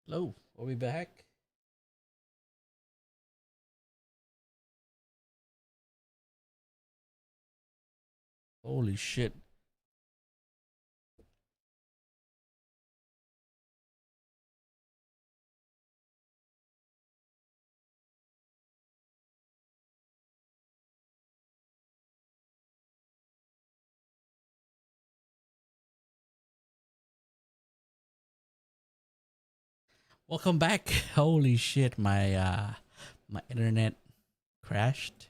Hello, are we back? Holy shit. Welcome back. Holy shit, my internet crashed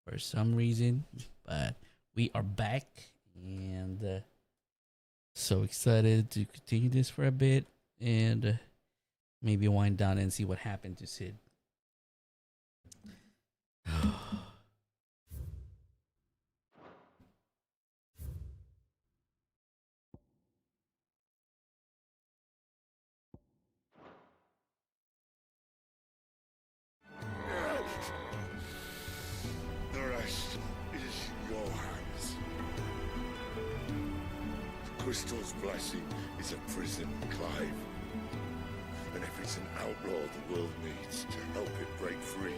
for some reason, but we are back and so excited to continue this for a bit and maybe wind down and see what happened to Sid. The rest is in your hands. The Crystal's blessing is a prison, Clive. And if it's an outlaw the world needs to help it break free,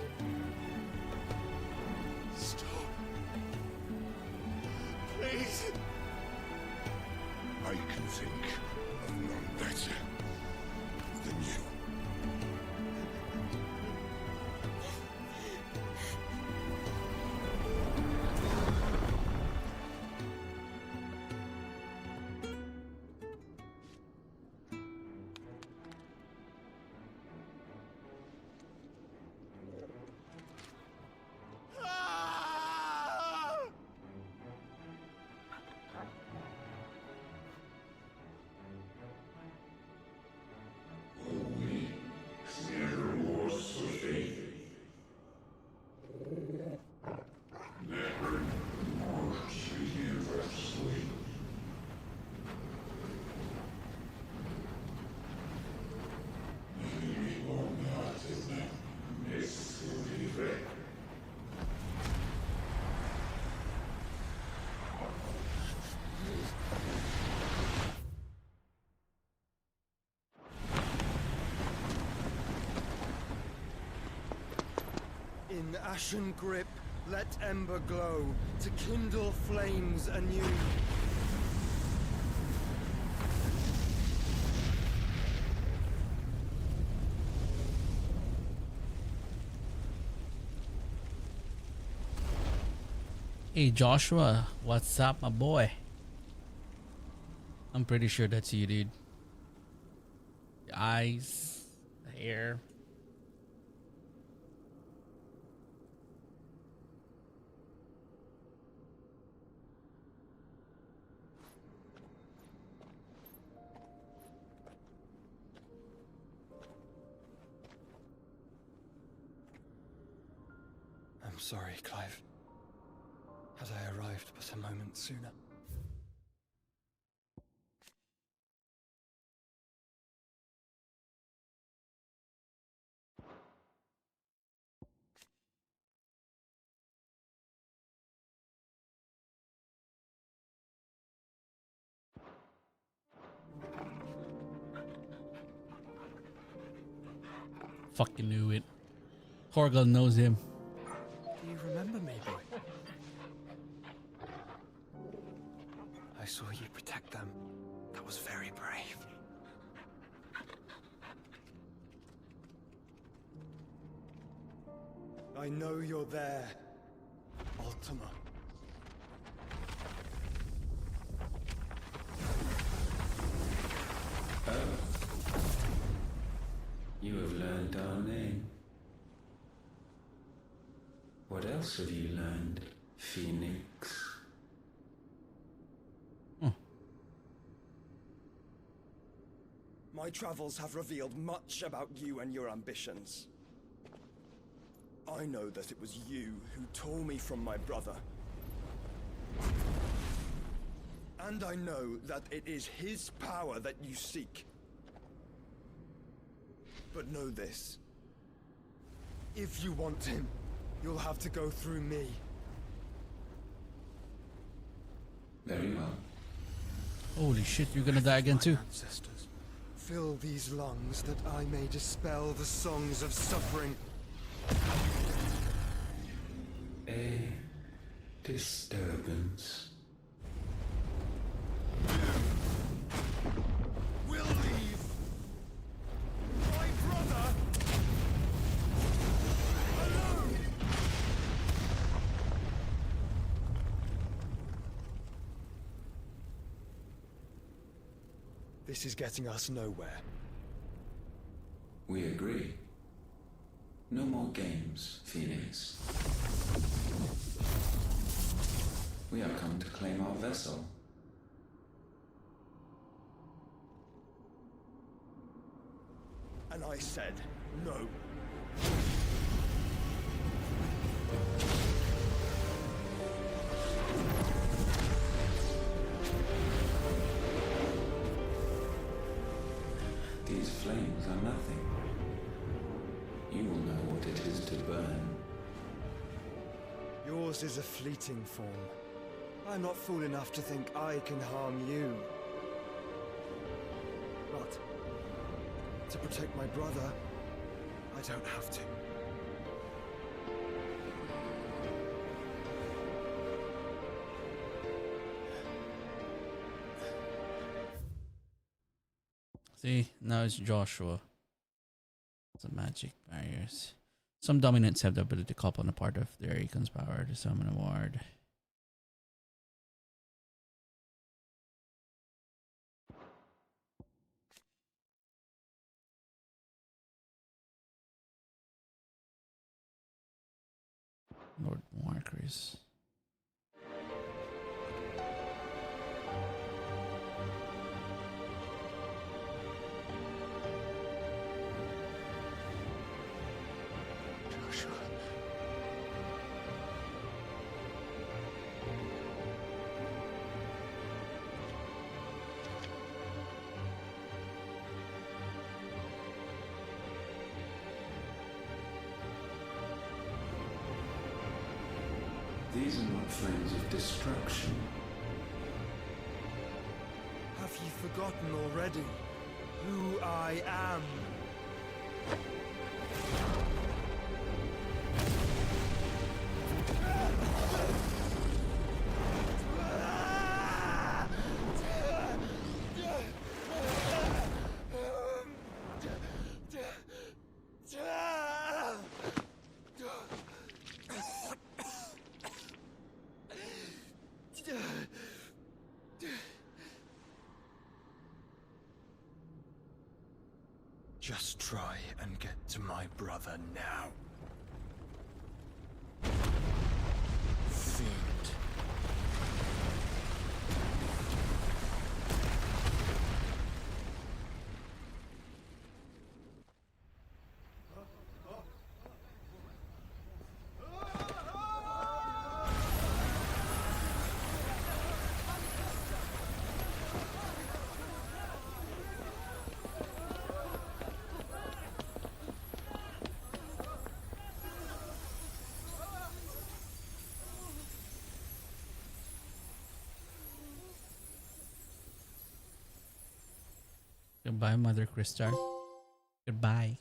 stop. Please. I can think of none better than you. In ashen grip, let ember glow, to kindle flames anew. Hey Joshua, what's up, my boy? I'm pretty sure that's you, dude. The eyes, the hair. I'm sorry, Clive. Had I arrived but a moment sooner. Fucking knew it. Horgal knows him. Do you remember me, boy? I saw you protect them. That was very brave. I know you're there, Ultima. You have learned our name. What else have you learned, Phoenix? My travels have revealed much about you and your ambitions. I know that it was you who tore me from my brother. And I know that it is his power that you seek. But know this. If you want him, you'll have to go through me. Very well. Holy shit, you're gonna die again too. Ancestors Fill these lungs that I may dispel the songs of suffering. A disturbance. We'll leave. My brother alone. This is getting us nowhere. We agree. No more games, Phoenix. We have come to claim our vessel. And I said no. These flames are nothing. You will know what it is to burn. Yours is a fleeting form. I'm not fool enough to think I can harm you. But to protect my brother, I don't have to. See, now it's Joshua. The magic barriers. Some dominants have the ability to call upon a part of their Akon's power to summon a ward. Lord Markers. These are not flames of destruction. Have you forgotten already who I am? Just try and get to my brother now. Fiend. Goodbye, Mother Crystal. Goodbye.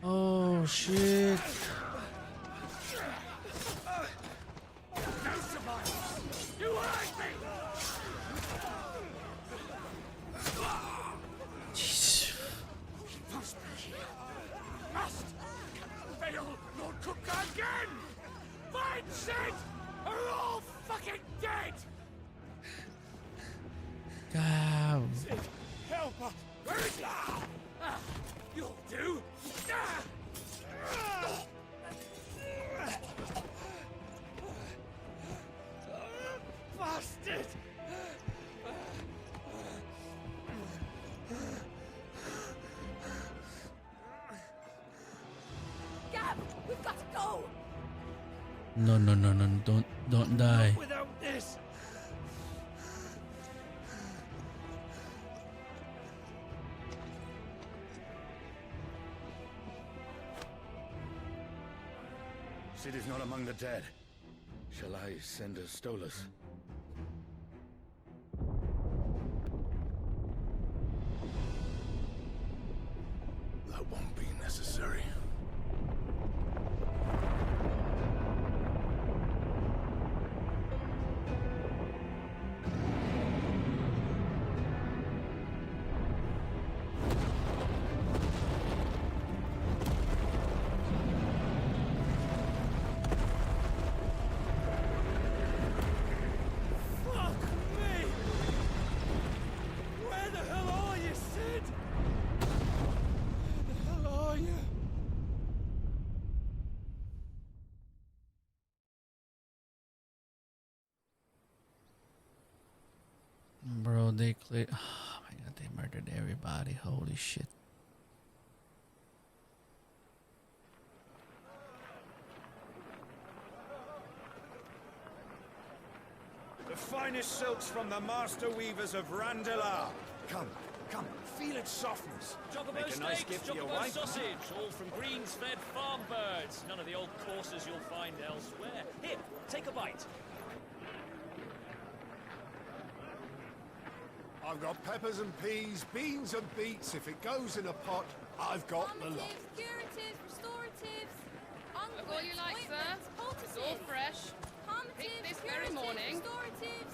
Oh shit. Jeez. Fail, Lord Kuka again! Mindset are all fucking dead! God. Sid, help us! Where is he? You'll do! Bastard! Gab, we've got to go! No, no, no, no, don't die. Without this! Cid is not among the dead. Shall I send a Stolas? That won't be necessary. Fuck me! Where the hell are you, Cid? Where the hell are you? Bro, they clear. Oh my god, they murdered everybody. Holy shit. The finest silks from the master weavers of Randalar. Come, come, feel its softness. Chocobo Make a nice steaks, gift for your chocobo wife. sausage, all from greens-fed farm birds. None of the old courses you'll find elsewhere. Here, take a bite. I've got peppers and peas, beans and beets. If it goes in a pot, I've got the lot. Calmatives, curatives, restoratives, unguents, all you like, sir. ointments, It's all poultices. fresh. Calmatives, Picked this very curatives, morning. restoratives,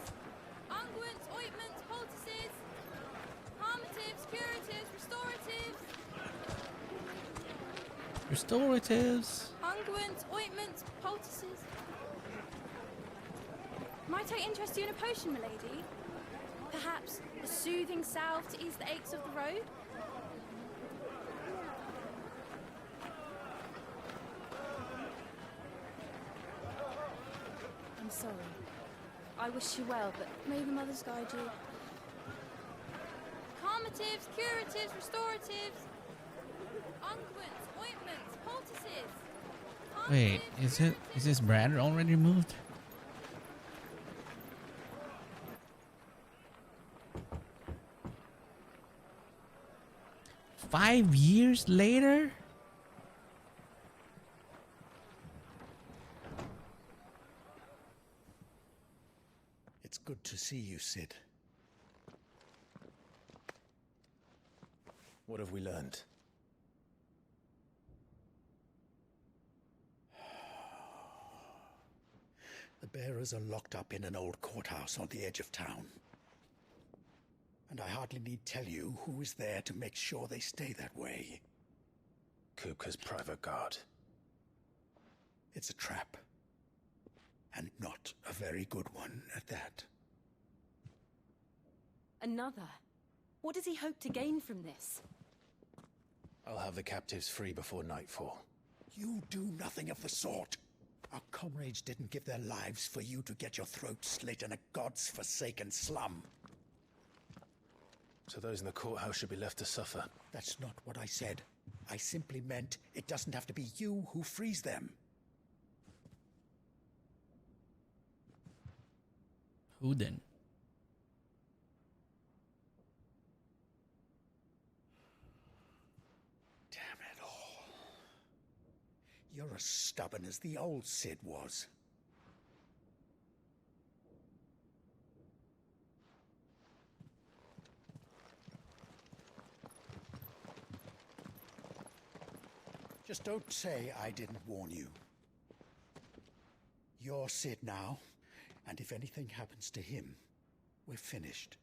unguents, ointments, poultices. Calmatives, curatives, restoratives, Restoratives. unguents, ointments, poultices. Might I interest you in a potion, milady? Perhaps a soothing salve to ease the aches of the road? I'm sorry. I wish you well, but may the mothers guide you. Calmatives, curatives, restoratives, unguents, ointments, poultices. Wait, is this brand already removed? Five years later? It's good to see you, Cid. What have we learned? The bearers are locked up in an old courthouse on the edge of town. And I hardly need tell you who is there to make sure they stay that way. Kupka's private guard. It's a trap. And not a very good one at that. Another? What does he hope to gain from this? I'll have the captives free before nightfall. You do nothing of the sort. Our comrades didn't give their lives for you to get your throat slit in a god's forsaken slum. So those in the courthouse should be left to suffer. That's not what I said. I simply meant it doesn't have to be you who frees them. Who then? Damn it all. You're as stubborn as the old Cid was. Just don't say I didn't warn you. You're Cid now, and if anything happens to him, we're finished.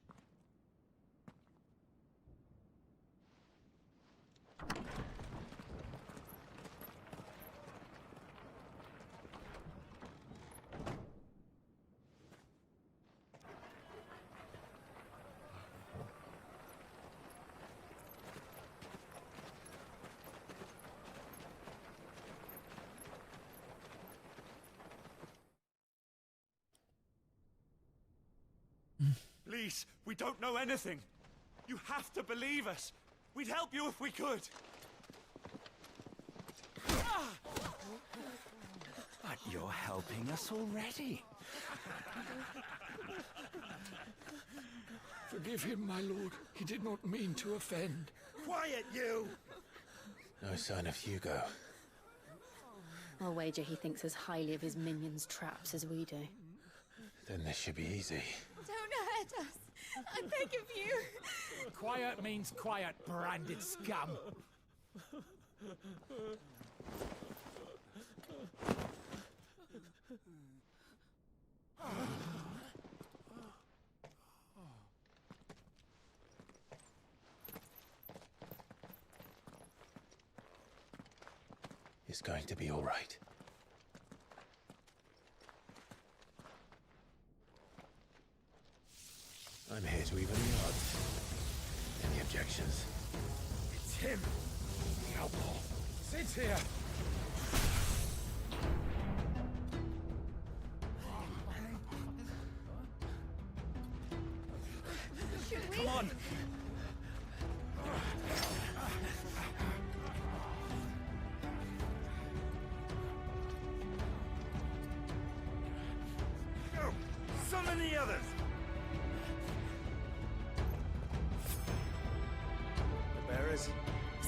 Please, we don't know anything. You have to believe us. We'd help you if we could. But you're helping us already. Forgive him, my lord. He did not mean to offend. Quiet, you! No sign of Hugo. I'll wager he thinks as highly of his minions' traps as we do. Then this should be easy. Don't hurt us. I beg of you. Quiet means quiet, branded scum. It's going to be all right. I'm here to even the odds. Any objections? It's him, the outlaw. Sit here. Come on. Go! Summon the others! The bearers?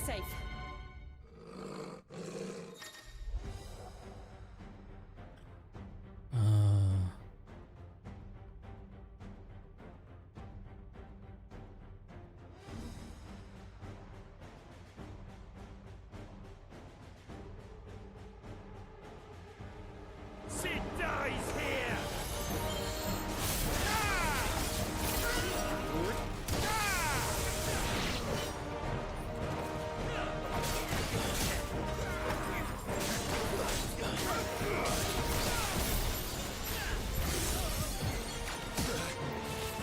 Safe. Sid dies here!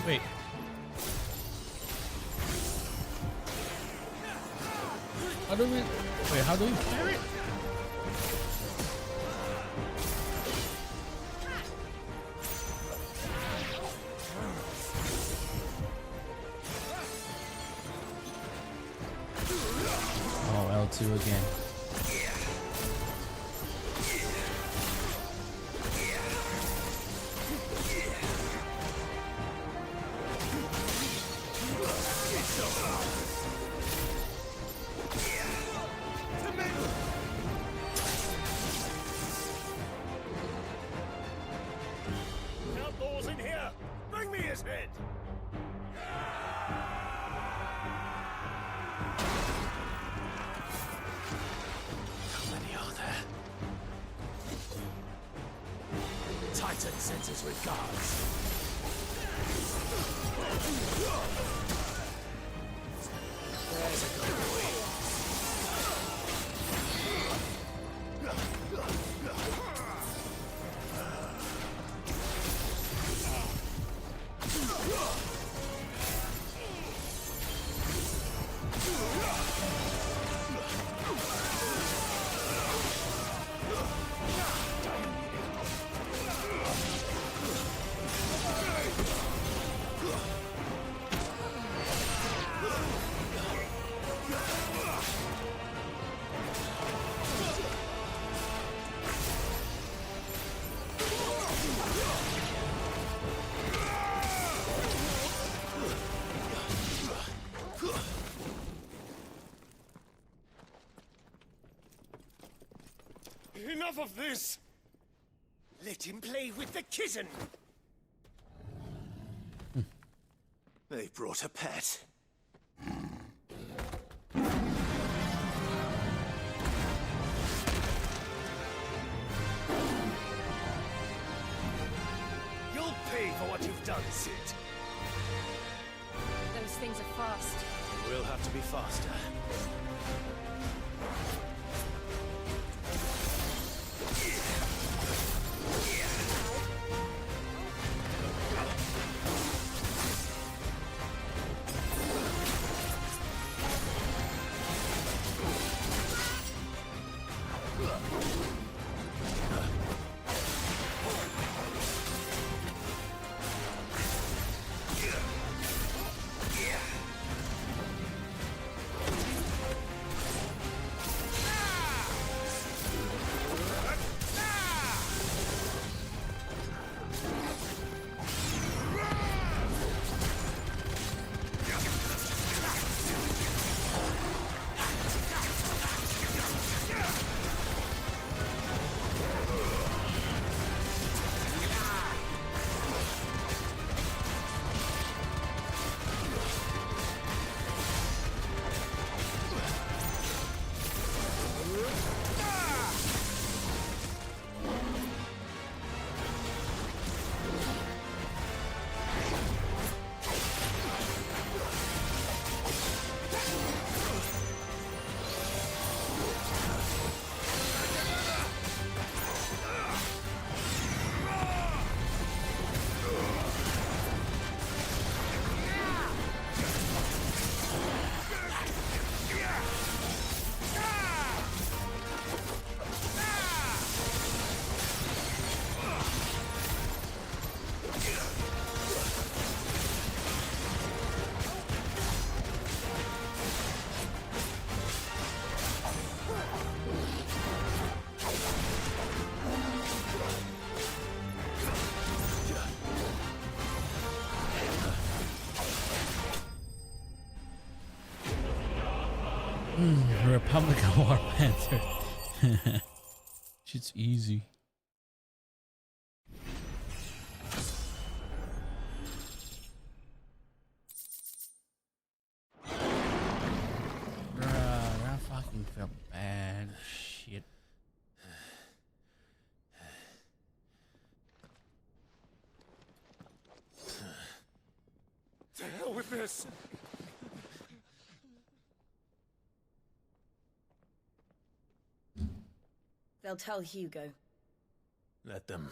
Wait. How do we... Wait, how do we clear it? Oh, L2 again. Outlaws in here! Bring me his head! How many are there? Titan sends his regards. There's a good boy. Enough of this! Let him play with the kitten! They brought a pet. You'll pay for what you've done, Sid. Those things are fast. We'll have to be faster. Republican War Panther. Shit's easy. Bruh, that fucking felt bad. Shit. To hell with this! They'll tell Hugo. Let them.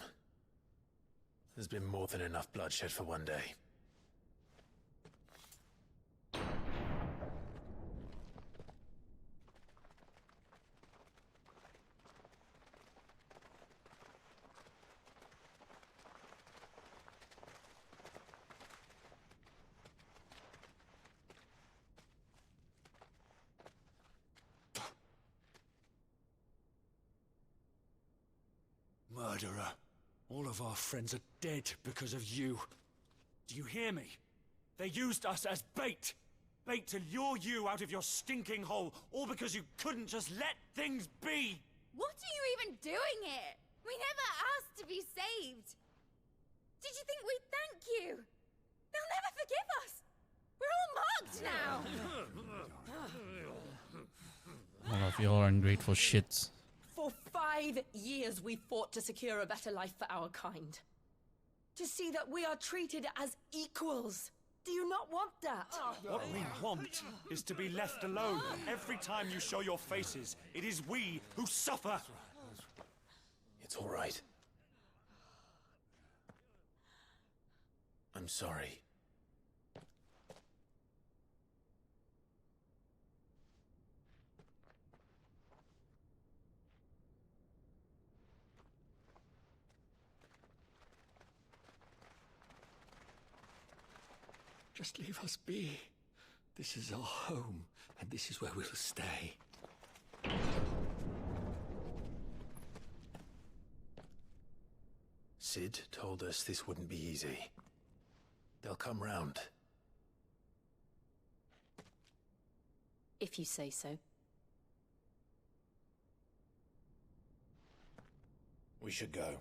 There's been more than enough bloodshed for one day. Murderer. All of our friends are dead because of you. Do you hear me? They used us as bait. Bait to lure you out of your stinking hole, all because you couldn't just let things be. What are you even doing here? We never asked to be saved. Did you think we'd thank you? They'll never forgive us. We're all marked now. All of y'all are ungrateful shits. For 5 years we fought to secure a better life for our kind. To see that we are treated as equals. Do you not want that? What we want is to be left alone. Every time you show your faces, it is we who suffer. It's all right. I'm sorry. Just leave us be. This is our home, and this is where we'll stay. Sid told us this wouldn't be easy. They'll come round. If you say so. We should go.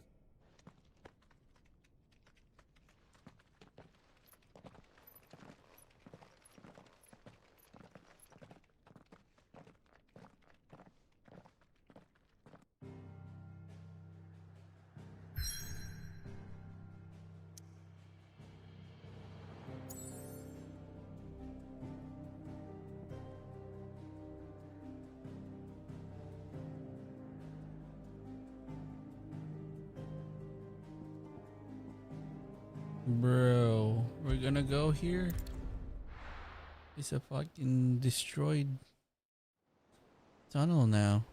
Bro, we're gonna go here? It's a fucking destroyed tunnel now.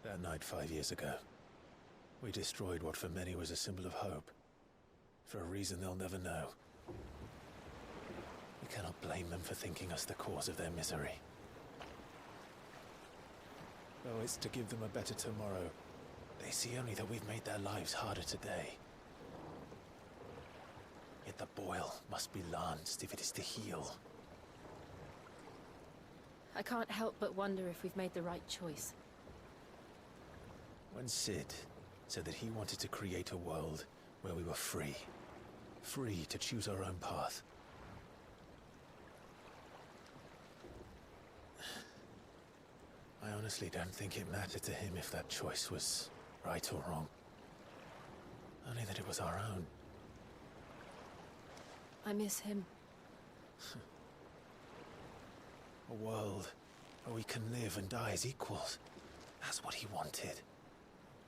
That night 5 years ago, we destroyed what for many was a symbol of hope. For a reason they'll never know. We cannot blame them for thinking us the cause of their misery. Though it's to give them a better tomorrow, they see only that we've made their lives harder today. Yet the boil must be lanced if it is to heal. I can't help but wonder if we've made the right choice. When Sid said that he wanted to create a world where we were free. Free to choose our own path. I honestly don't think it mattered to him if that choice was right or wrong. Only that it was our own. I miss him. A world where we can live and die as equals. That's what he wanted.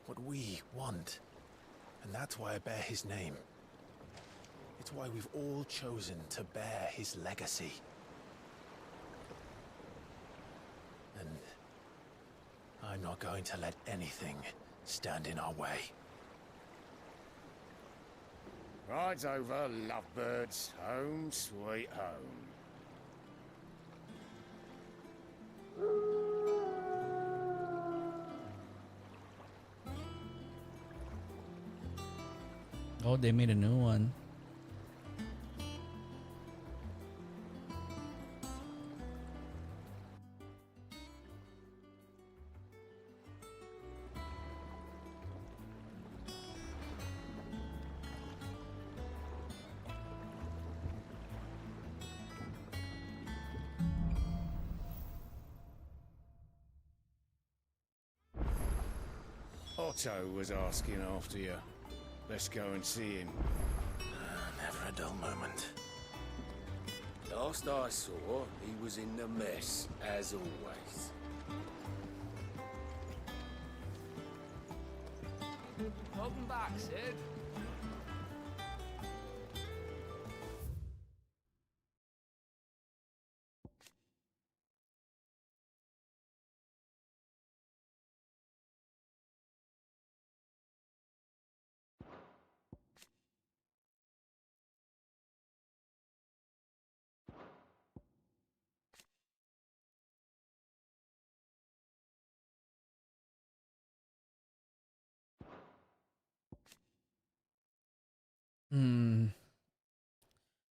What we want. And that's why I bear his name. It's why we've all chosen to bear his legacy. And I'm not going to let anything stand in our way. Rides over, lovebirds. Home, sweet home. Oh, they made a new one. Otto was asking after you. Let's go and see him. Never a dull moment. Last I saw, he was in the mess, as always. Welcome back, Sid.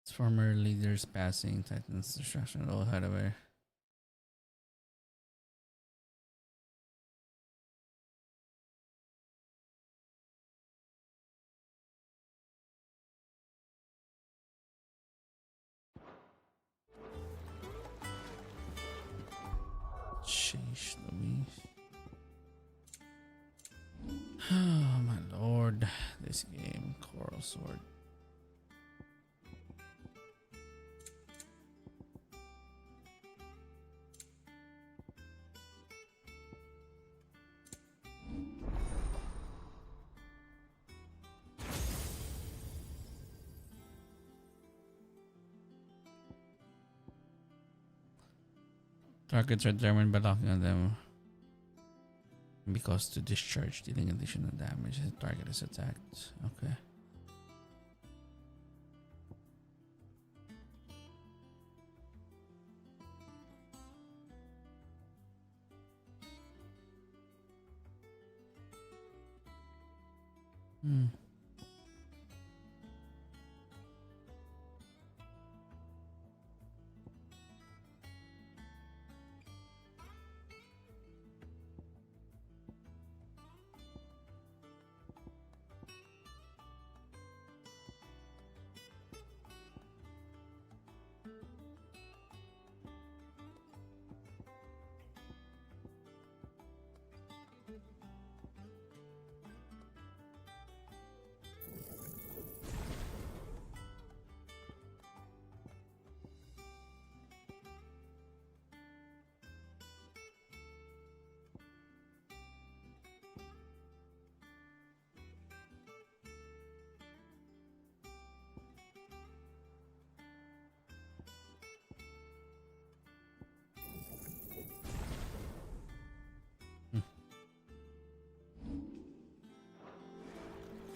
Its former leaders passing Titan's destruction all had away. Sheesh, Louise. Oh my lord, this game, Coral Sword. Targets are determined by locking on them because to discharge, dealing additional damage as the target is attacked. Okay. Hmm.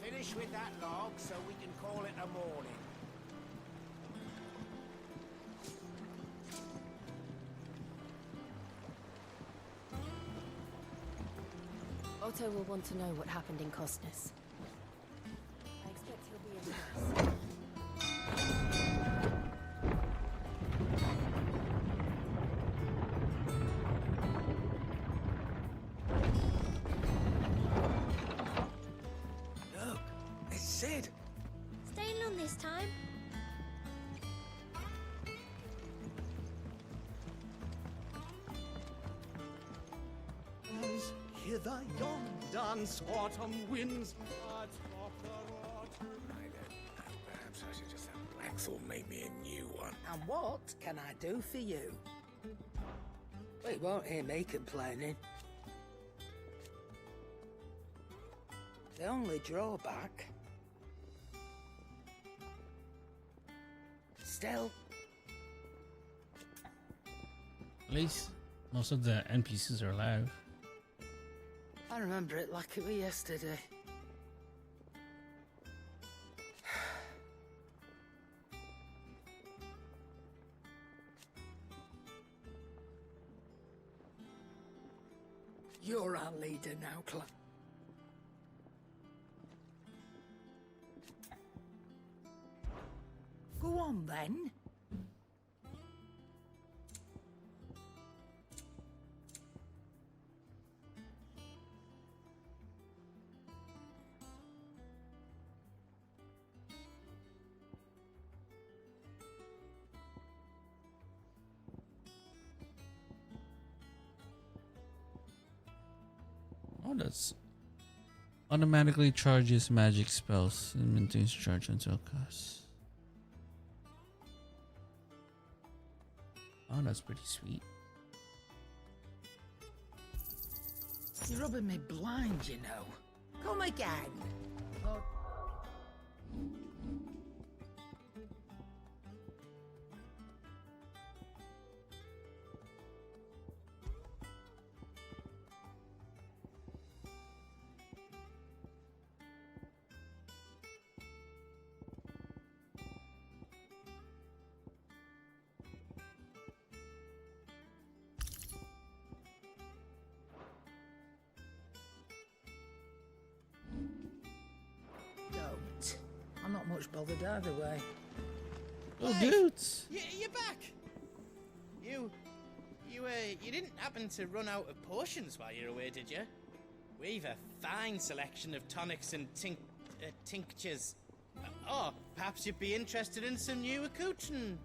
Finish with that log so we can call it a morning. Otto will want to know what happened in Costness. I expect he'll be impressed. Sid! Staying long this time? As hither yon dance autumn winds atop the rod. I don't know. Perhaps I should just have Blackthorn make me a new one. And what can I do for you? Well, you won't hear me complaining. The only drawback... Still... At least most of the NPCs are alive. I remember it like it was yesterday. You're our leader now, Clan. Go on, then. Oh, that's Automatically charges magic spells and maintains charge until cast. Oh, that's pretty sweet. You're rubbing me blind, you know. Come again. Oh. Don't. I'm not much bothered either way. Oh, dudes. You're back. You didn't happen to run out of potions while you're away, did you? We've a fine selection of tonics and tinctures. Oh, perhaps you'd be interested in some new accoutrements.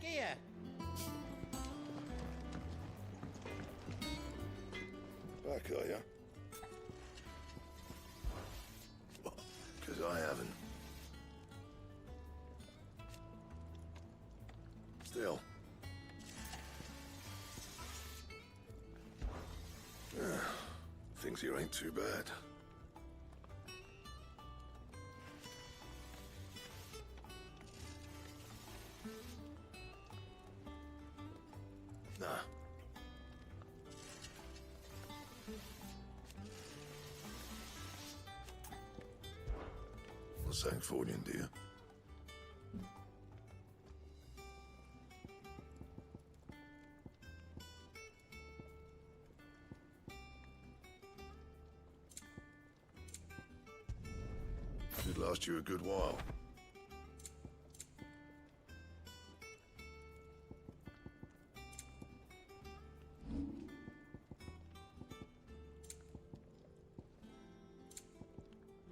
Gear. Back, are ya? Because I haven't. Still. Things here ain't too bad. Nah. What's Sancfordian, dear? Should last you a good while.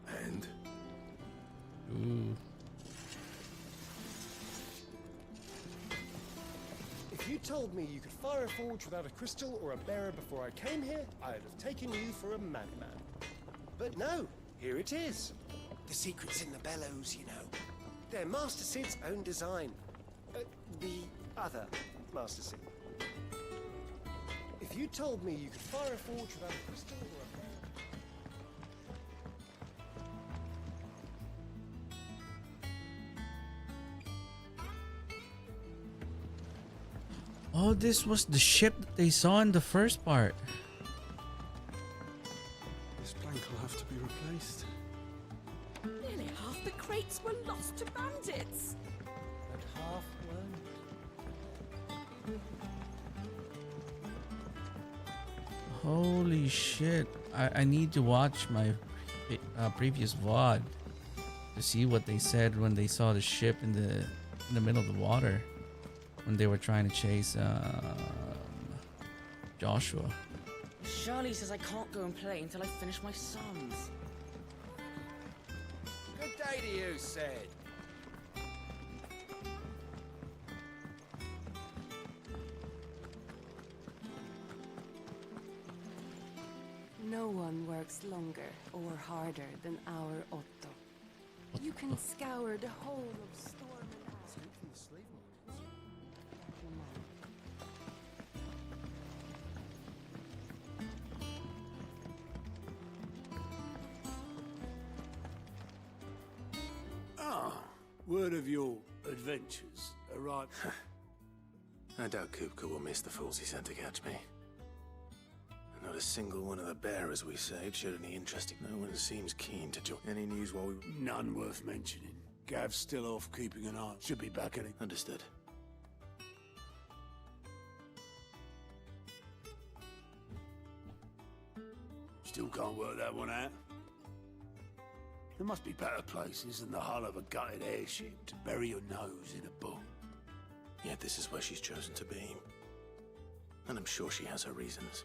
And? Ooh. If you told me you could fire a forge without a crystal or a bearer before I came here, I'd have taken you for a madman. But no, here it is. The secret's in the bellows, you know. They're Master Sid's own design. The other Master Sid. If you told me you could fire a forge without a crystal or a bearer... Oh, this was the ship that they saw in the first part. This plank will have to be replaced. Nearly half the crates were lost to bandits. But half weren't. Holy shit. I need to watch my previous VOD to see what they said when they saw the ship in the middle of the water when they were trying to chase Joshua. Charlie says I can't go and play until I finish my sums. Good day to you, Sid. No one works longer or harder than our Otto. You can scour the whole of Storm and Ash. Word of your adventures arrived. I doubt Kupka will miss the fools he sent to catch me. And not a single one of the bearers we saved showed any interest. No one seems keen to join. Any news while we... None worth mentioning. Gav's still off keeping an eye. Should be back any... Understood. Still can't work that one out. There must be better places than the hull of a gutted airship to bury your nose in a book. Yet this is where she's chosen to be. And I'm sure she has her reasons.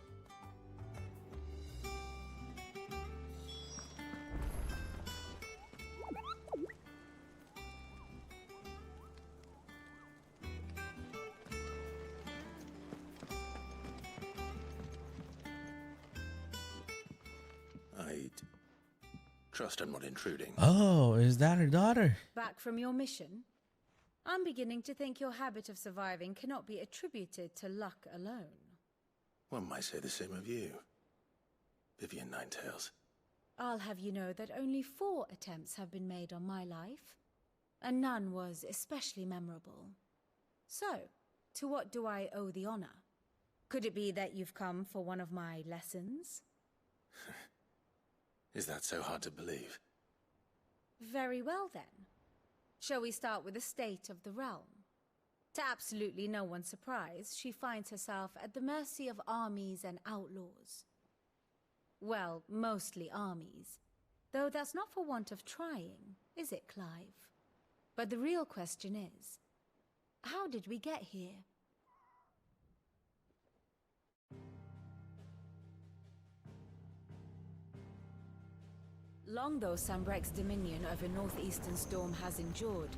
trust I'm not intruding. Oh, is that her daughter? Back from your mission? I'm beginning to think your habit of surviving cannot be attributed to luck alone. One might say the same of you, Vivian Ninetails. I'll have you know that only 4 attempts have been made on my life, and none was especially memorable. So, to what do I owe the honor? Could it be that you've come for one of my lessons? Is that so hard to believe? Very well then. Shall we start with the state of the realm? To absolutely no one's surprise, she finds herself at the mercy of armies and outlaws. Well, mostly armies. Though that's not for want of trying, is it, Clive? But the real question is, how did we get here? Long though Sanbreque's dominion over northeastern Storm has endured,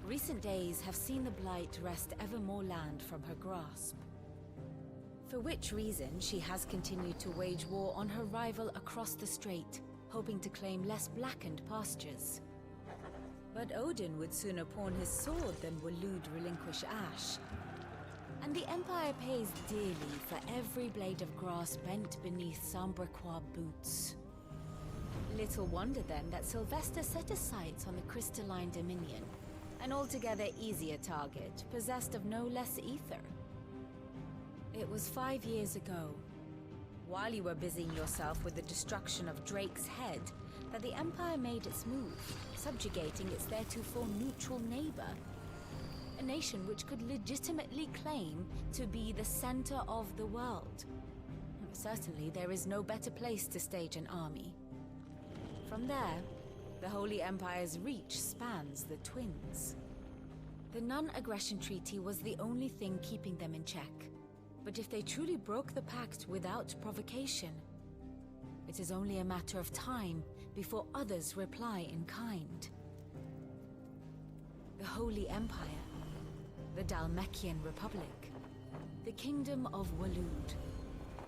recent days have seen the Blight wrest ever more land from her grasp. For which reason she has continued to wage war on her rival across the strait, hoping to claim less blackened pastures. But Odin would sooner pawn his sword than Waloed relinquish Ash. And the Empire pays dearly for every blade of grass bent beneath Sanbrequois boots. Little wonder then that Sylvester set his sights on the Crystalline Dominion, an altogether easier target, possessed of no less ether. It was 5 years ago, while you were busying yourself with the destruction of Drake's head, that the Empire made its move, subjugating its theretofore neutral neighbor. A nation which could legitimately claim to be the center of the world. Certainly, there is no better place to stage an army. From there, the Holy Empire's reach spans the Twins. The non-aggression treaty was the only thing keeping them in check. But if they truly broke the pact without provocation, it is only a matter of time before others reply in kind. The Holy Empire, the Dhalmekian Republic, the Kingdom of Waloed,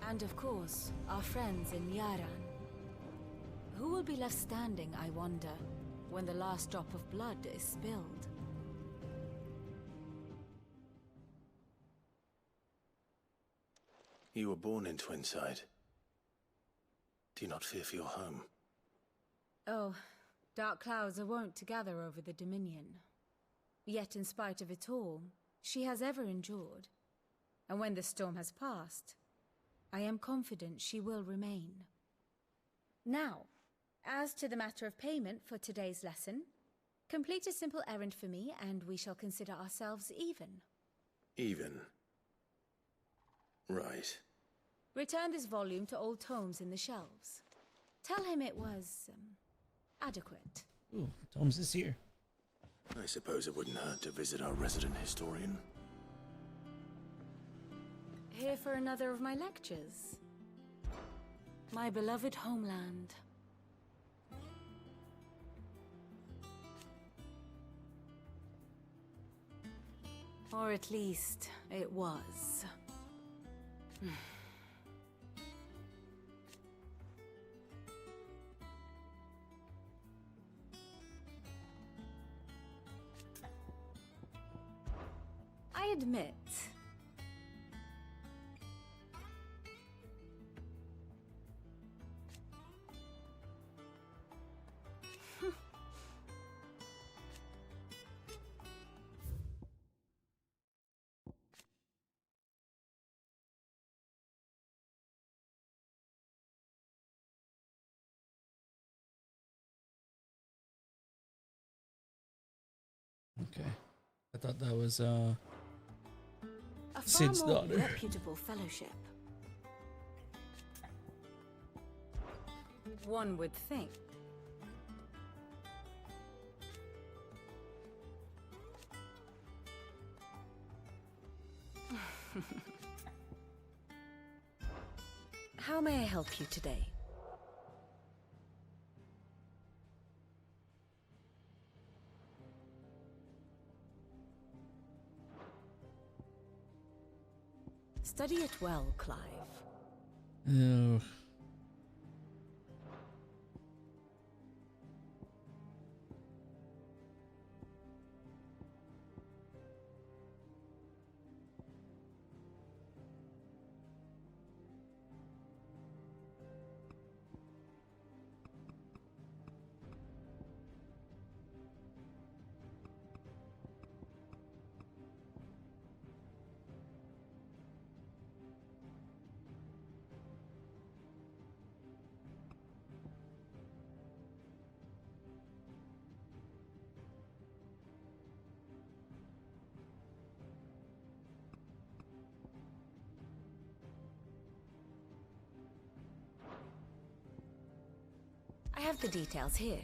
and of course, our friends in Yaran. Who will be left standing, I wonder, when the last drop of blood is spilled? You were born in Twinside. Do you not fear for your home? Oh, dark clouds are wont to gather over the Dominion. Yet in spite of it all, she has ever endured. And when the storm has passed, I am confident she will remain. Now, as to the matter of payment for today's lesson, complete a simple errand for me and we shall consider ourselves even. Even? Right. Return this volume to old tomes in the shelves. Tell him it was, adequate. Ooh, Tomes is here. I suppose it wouldn't hurt to visit our resident historian. Here for another of my lectures. My beloved homeland. Or at least, it was. I admit, Okay. I thought that was a far Sid's more daughter. reputable fellowship. One would think. How may I help you today? Study it well, Clive. Oh. I have the details here.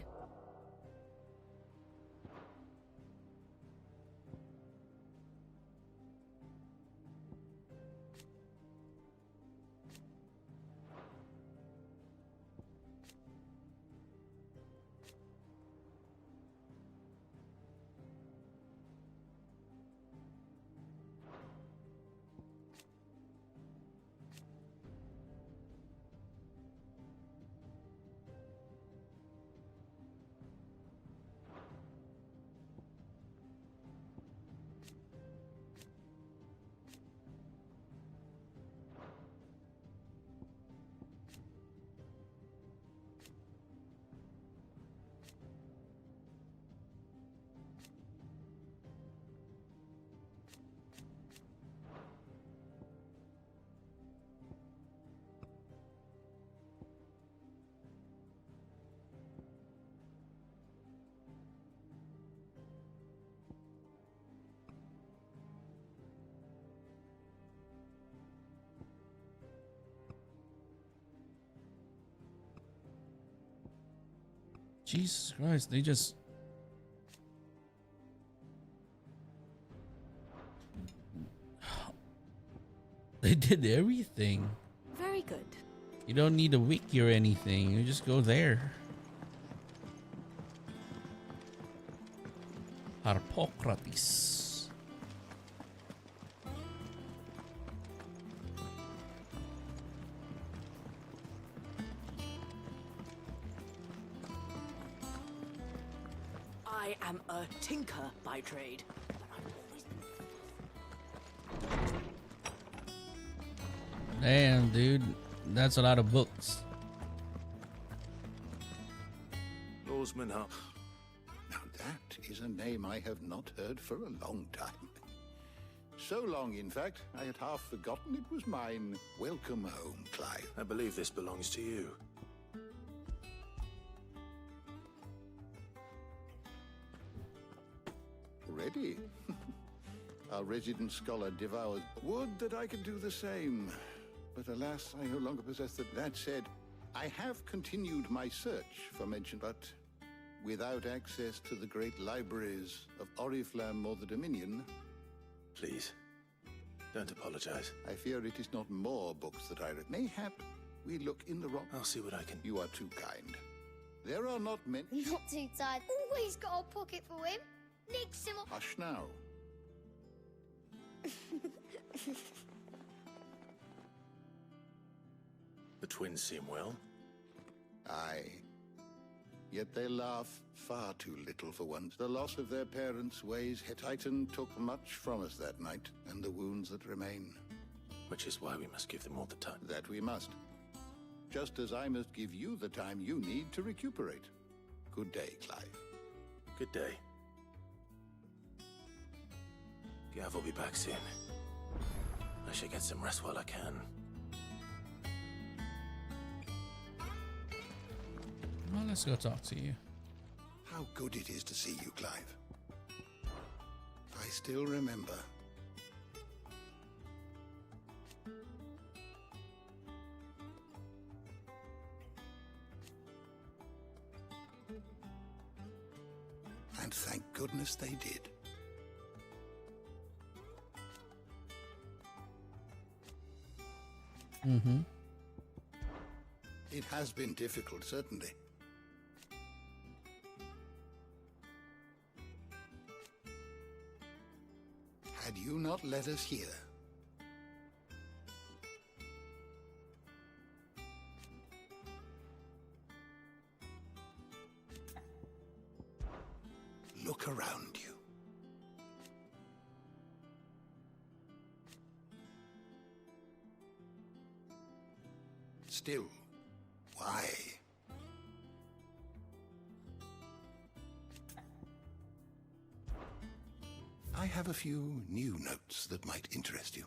Jesus Christ, they just... They did everything. Very good. You don't need a wiki or anything. You just go there. Harpocrates. I am a tinker by trade. Damn, dude. That's a lot of books. Lawsman Hupp. Now that is a name I have not heard for a long time. So long, in fact, I had half forgotten it was mine. Welcome home, Clive. I believe this belongs to you. Ready? Our resident scholar devours. Would that I could do the same. But alas, I no longer possess that. That said, I have continued my search for mention, but without access to the great libraries of Oriflamme or the Dominion. Please, don't apologize. I fear it is not more books that I read. Mayhap we look in the wrong. I'll see what I can. You are too kind. There are not many. Not too tired. Always got a pocket for him. Next him up. Hush now. The twins seem well. Aye. Yet they laugh far too little for once. The loss of their parents weighs. Titan took much from us that night, and the wounds that remain. Which is why we must give them all the time. That we must. Just as I must give you the time you need to recuperate. Good day, Clive. Good day. Gav will be back soon. I should get some rest while I can. Well, let's go talk to you. How good it is to see you, Clive. I still remember. And thank goodness they did. Mm-hmm. It has been difficult, certainly. Had you not let us hear, look around you. Still, why? I have a few new notes that might interest you.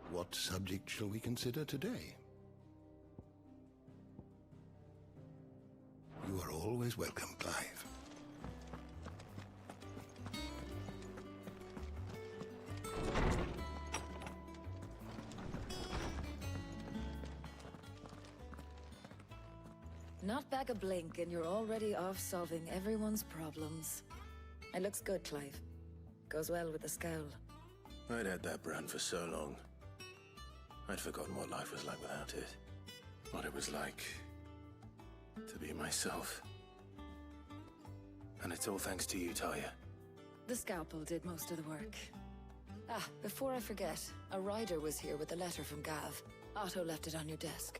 What subject shall we consider today? You are always welcome, Clive. Not back a blink and you're already off solving everyone's problems. It looks good, Clive. Goes well with the scowl. I'd had that brand for so long. I'd forgotten what life was like without it. What it was like to be myself. And it's all thanks to you, Talia. The scalpel did most of the work. Ah, before I forget, a rider was here with a letter from Gav. Otto left it on your desk.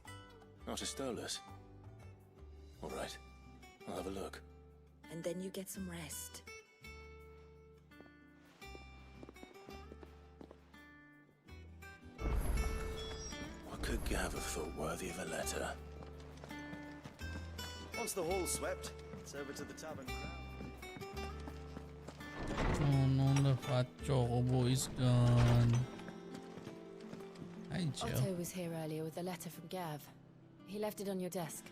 Otto stole us. All right, I'll have a look. And then you get some rest. What could Gav have thought worthy of a letter? Once the hall's swept, it's over to the tavern. Oh no, the fat chocobo is gone. Hi, Joe. Otto was here earlier with a letter from Gav. He left it on your desk.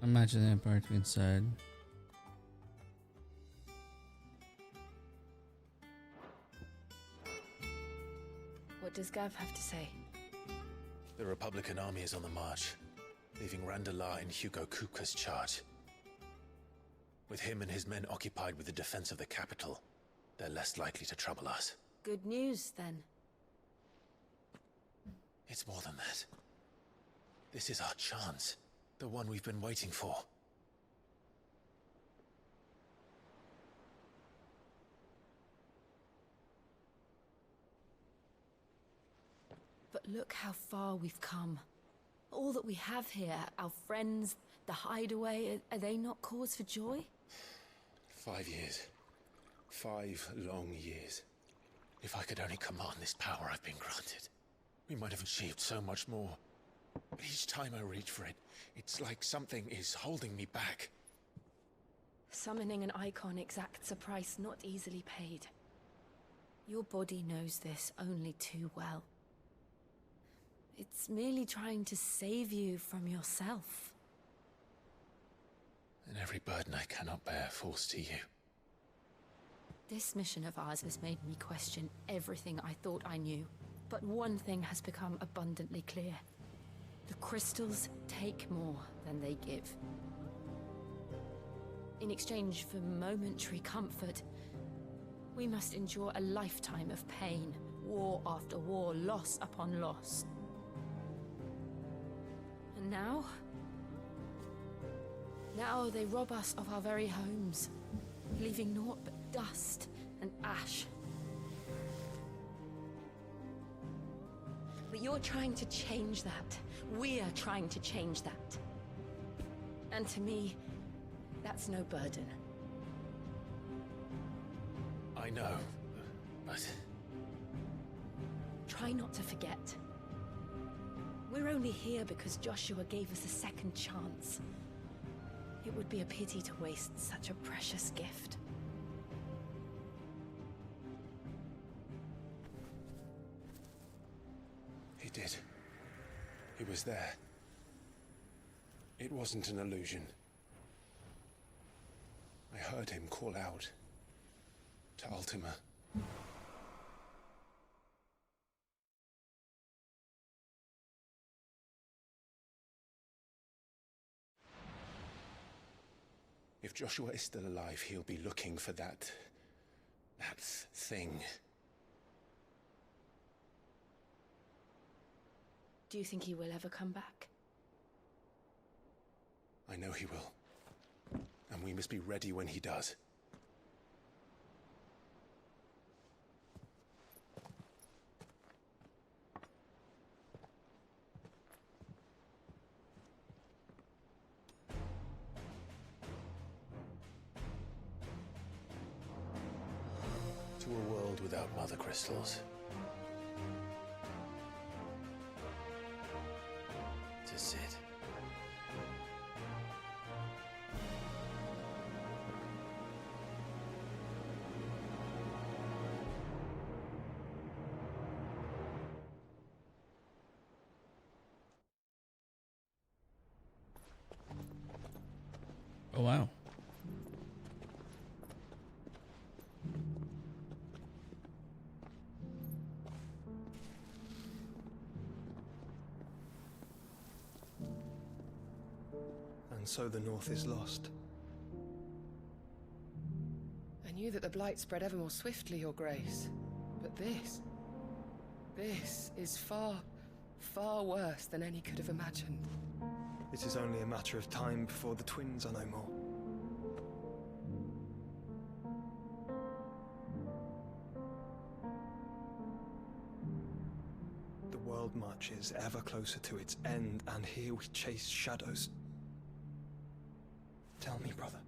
Imagine the apartment inside. What does Gav have to say? The Republican army is on the march, leaving Randalar in Hugo Kupka's charge. With him and his men occupied with the defense of the capital, they're less likely to trouble us. Good news, then. It's more than that. This is our chance. The one we've been waiting for. But look how far we've come. All that we have here, our friends, the hideaway, are they not cause for joy? 5 years. 5 long years. If I could only command this power I've been granted, we might have achieved so much more. But each time I reach for it, it's like something is holding me back. Summoning an icon exacts a price not easily paid. Your body knows this only too well. It's merely trying to save you from yourself. And every burden I cannot bear falls to you. This mission of ours has made me question everything I thought I knew. But one thing has become abundantly clear. The crystals take more than they give. In exchange for momentary comfort, we must endure a lifetime of pain, war after war, loss upon loss. And now they rob us of our very homes, leaving naught but dust and ash. But you're trying to change that. We're trying to change that. And to me, that's no burden. I know, but... Try not to forget. We're only here because Joshua gave us a second chance. It would be a pity to waste such a precious gift. He did. He was there. It wasn't an illusion. I heard him call out to Ultima. If Joshua is still alive, he'll be looking for that thing. Do you think he will ever come back? I know he will. And we must be ready when he does. To a world without mother crystals. To Cid. Oh wow. And so the North is lost. I knew that the Blight spread ever more swiftly, Your Grace. But this is far, far worse than any could have imagined. It is only a matter of time before the twins are no more. The world marches ever closer to its end, and here we chase shadows. Tell me, brother,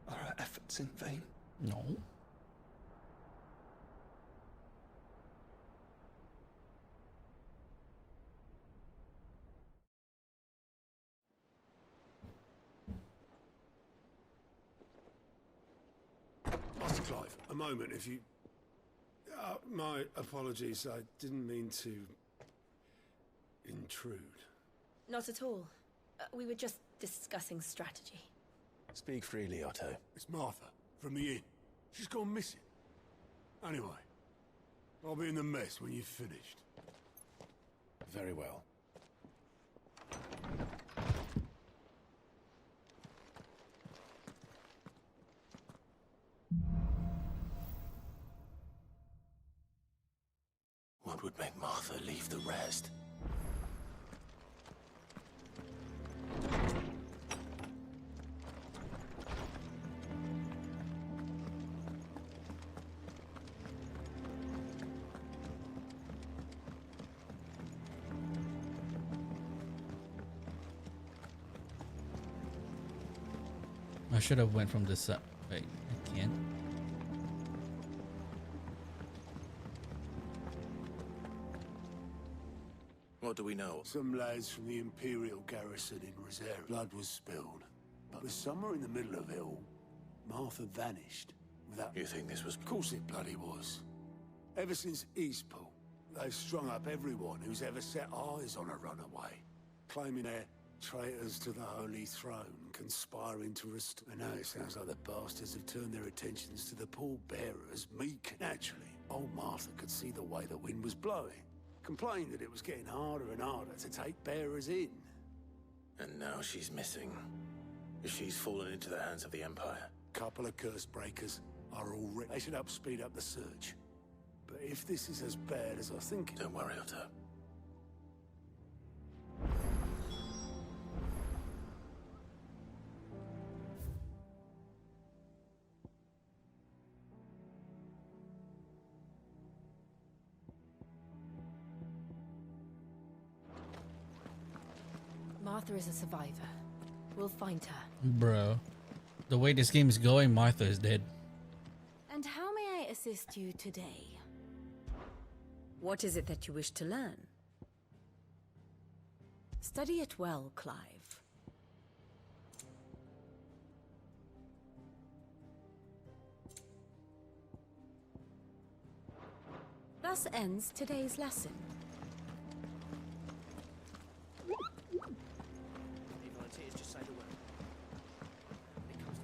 are our efforts in vain? No. Master Clive, a moment, if you... my apologies, I didn't mean to... intrude. Not at all. We were just discussing strategy. Speak freely, Otto. It's Martha, from the inn. She's gone missing. Anyway, I'll be in the mess when you've finished. Very well. What would make Martha leave the rest? I should have went from this side. Wait, I can't. What do we know? Some lads from the Imperial garrison in Reserve. Blood was spilled. But was somewhere in the middle of it all, Martha vanished. Without... You think this was... Of course it bloody was. Ever since Eastpool, they've strung up everyone who's ever set eyes on a runaway, claiming they're traitors to the Holy Throne, conspiring to restore... And now it sounds like the bastards have turned their attentions to the pallbearers, meek. Naturally, old Martha could see the way the wind was blowing. Complained that it was getting harder and harder to take bearers in. And now she's missing. She's fallen into the hands of the Empire. Couple of curse breakers are already... They should help speed up the search. But if this is as bad as I think... Don't worry, Otto. Martha is a survivor. We'll find her. Bro, the way this game is going, Martha is dead. And how may I assist you today? What is it that you wish to learn? Study it well, Clive. Thus ends today's lesson. Any volunteers, just say the word. It comes to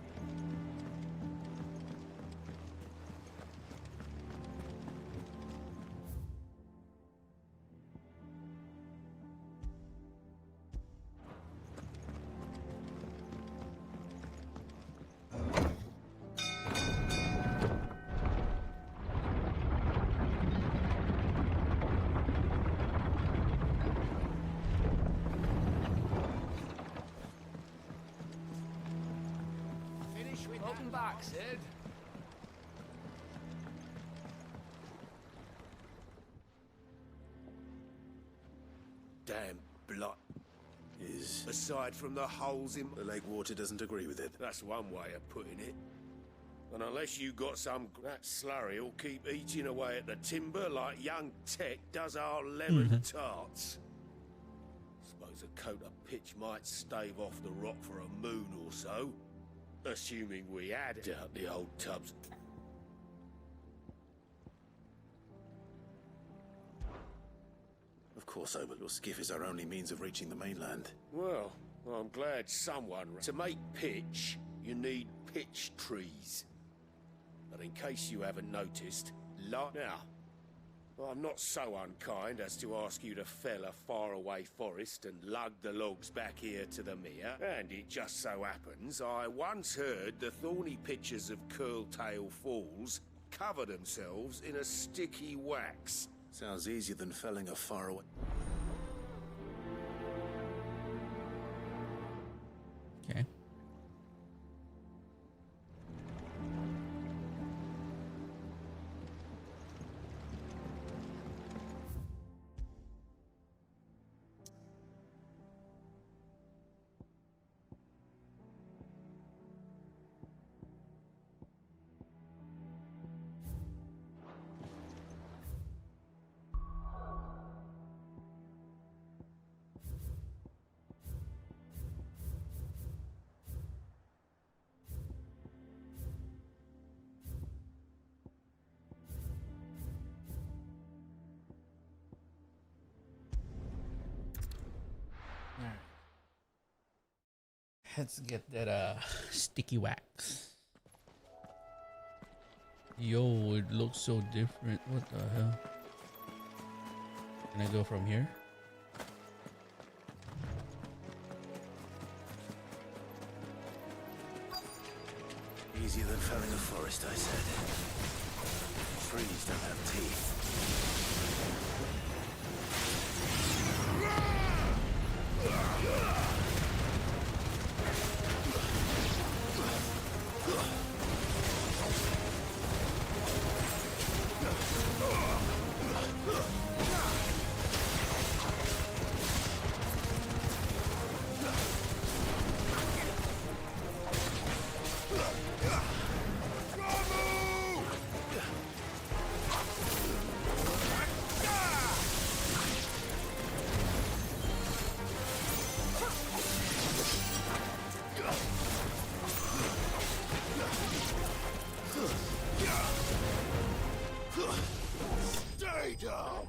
Welcome back, Sid. Damn blood. Aside from the holes in... The lake water doesn't agree with it. That's one way of putting it. And unless you got some... That slurry will keep eating away at the timber like young Tech does our lemon tarts. Suppose a coat of pitch might stave off the rock for a moon or so. Assuming we had out the old tubs. Of course, but your skiff is our only means of reaching the mainland. Well, I'm glad someone... To make pitch, you need pitch trees. But in case you haven't noticed, now, I'm not so unkind as to ask you to fell a faraway forest and lug the logs back here to the mere. And it just so happens, I once heard the thorny pitchers of Curltail Falls cover themselves in a sticky wax. Sounds easier than felling a faraway... Okay. Let's get that sticky wax. Yo, it looks so different. What the hell? Can I go from here? Easier than felling a forest, I said. Trees don't have teeth. Stay down!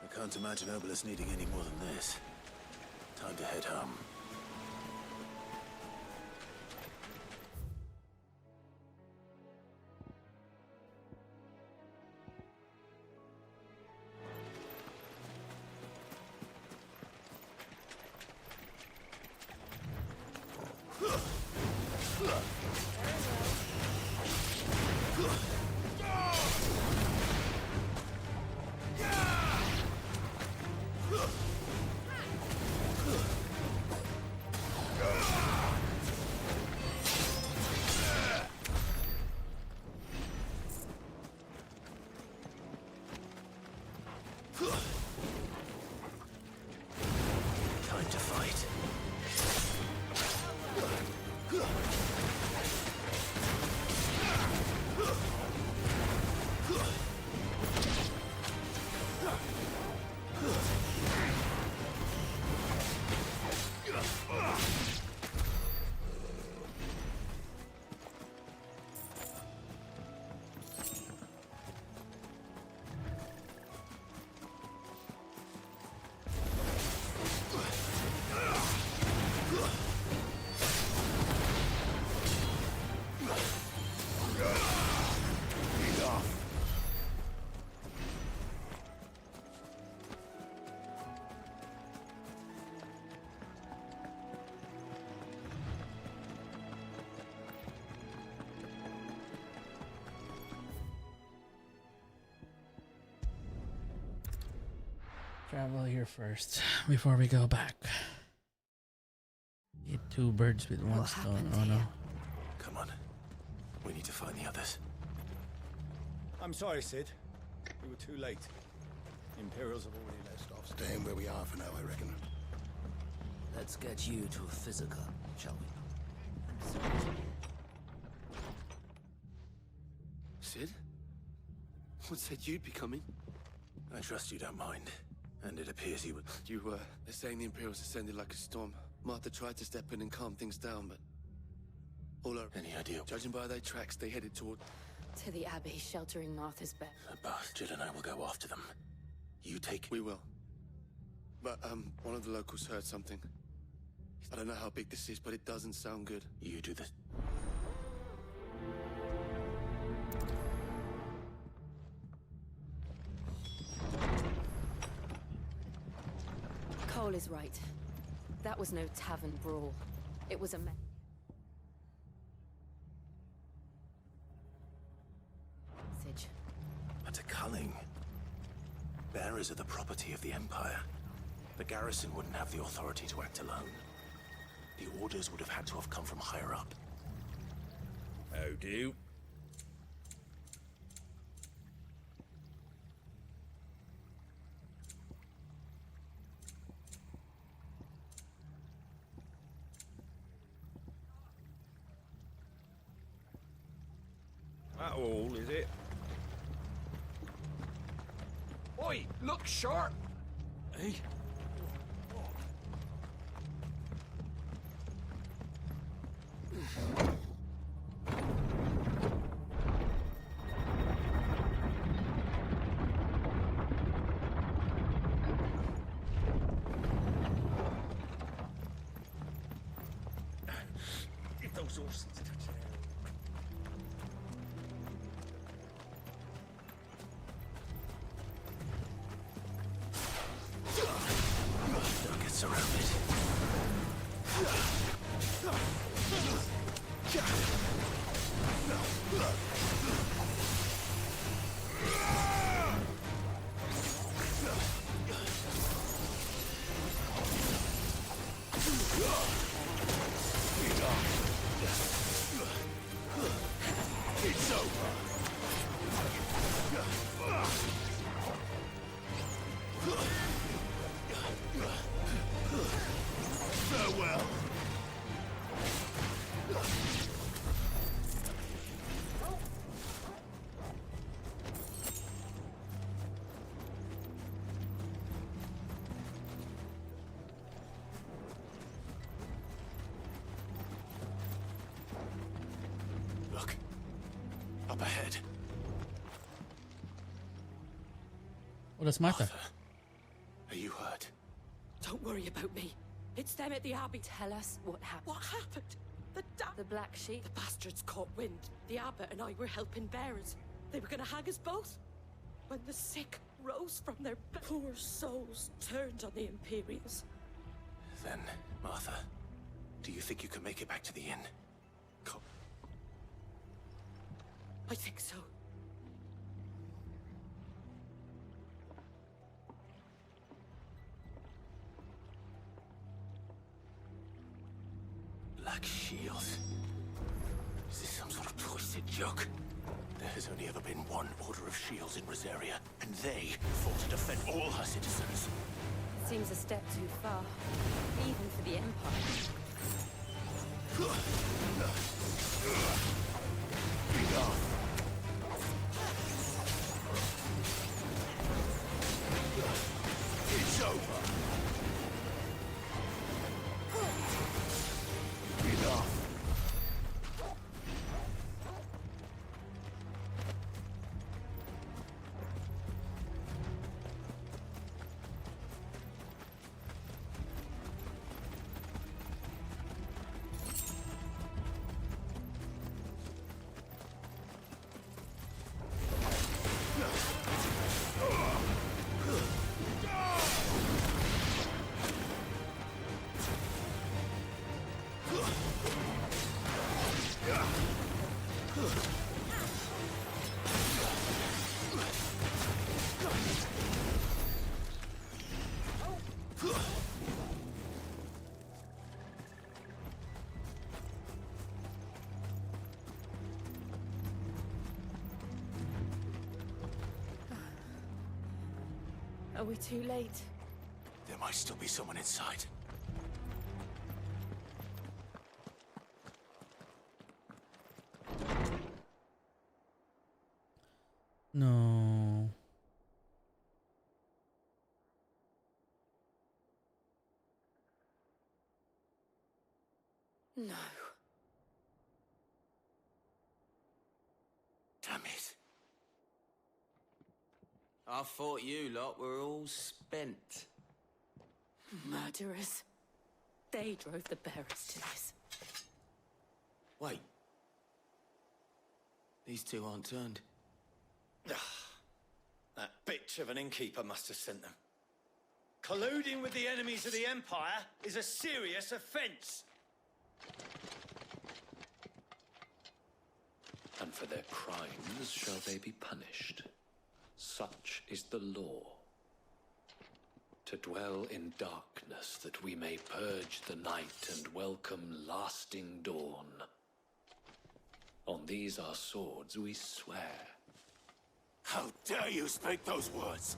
I can't imagine Obelisk needing any more than this. Time to head home. Time to fight. travel here first before we go back. Hit two birds with one stone. Oh no. Come on. We need to find the others. I'm sorry, Sid. We were too late. The Imperials have already left off. Staying where we are for now, I reckon. Let's get you to a physical, shall we? Sid? What said you'd be coming? I trust you don't mind. And it appears you would... You were. They're saying the Imperials descended like a storm. Martha tried to step in and calm things down, but... all our... Any idea? Judging by their tracks, they headed toward... To the Abbey, sheltering Martha's bed. The bastard and I will go after them. You take... We will. But, one of the locals heard something. I don't know how big this is, but it doesn't sound good. You do this. Cole is right. That was no tavern brawl. It was a message. But a culling. Bearers are the property of the Empire. The garrison wouldn't have the authority to act alone. The orders would have had to have come from higher up. How do? That all, is it? Oi, look sharp! Hey? If those horses touch Don't get surrounded. It's over! Farewell! Look. Up ahead. Oh, that's Martha. Are you hurt? Don't worry about me. It's them at the Abbey. Tell us what happened. What happened? The Black Sheep? The bastards caught wind. The Abbot and I were helping bearers. They were gonna hang us both. When the sick rose from their poor souls turned on the Imperials. Then, Martha, do you think you can make it back to the inn? I think so. Black Shield. Is this some sort of twisted joke? There has only ever been one Order of Shields in Rosaria, and they fought to defend all her citizens. Seems a step too far, even for the Empire. It's over! Enough! Are we too late? There might still be someone inside. No. No. Damn it. I thought you lot were all spent. Murderers. They drove the bearers to this. Wait. These two aren't turned. That bitch of an innkeeper must have sent them. Colluding with the enemies of the Empire is a serious offense. And for their crimes shall they be punished. Such is the law. To dwell in darkness that we may purge the night and welcome lasting dawn. On these our swords we swear. How dare you speak those words?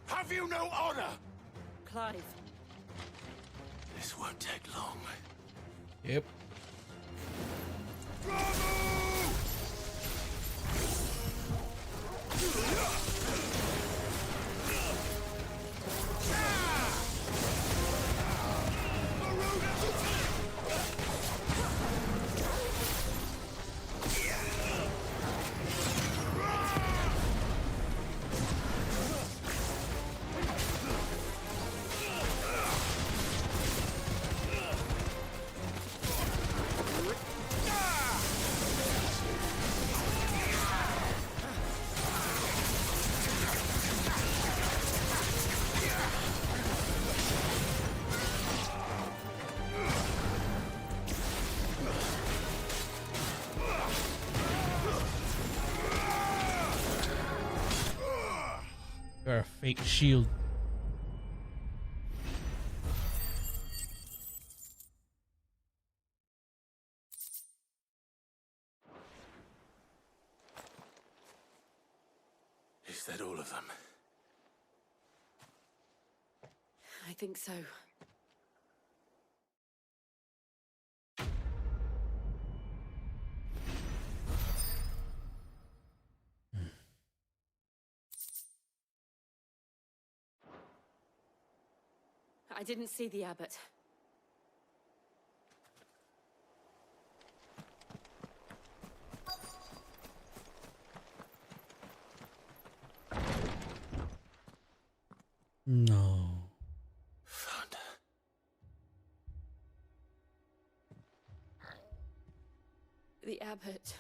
Have you no honor? Clive. This won't take long. Yep. You're a fake shield. Is that all of them? I think so. I didn't see the abbot. No. Found her. The abbot.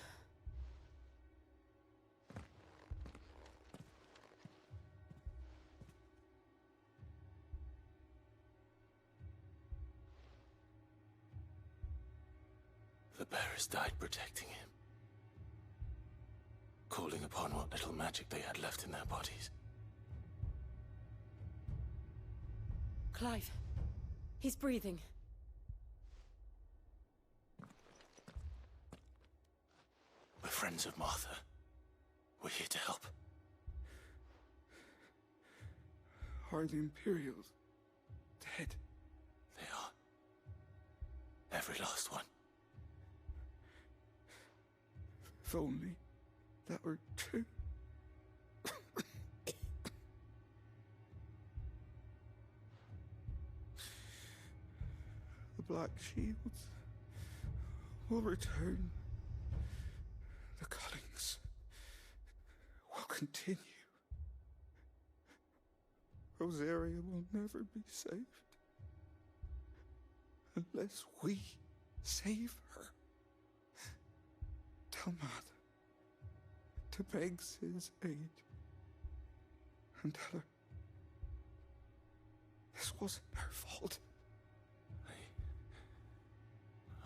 The bearers died protecting him. Calling upon what little magic they had left in their bodies. Clive. He's breathing. We're friends of Martha. We're here to help. Are the Imperials dead? They are. Every last one. If only that were true. The Black Shields will return. The cuttings will continue. Rosaria will never be saved unless we save her. Tell Matt to beg his aid and tell her this wasn't her fault.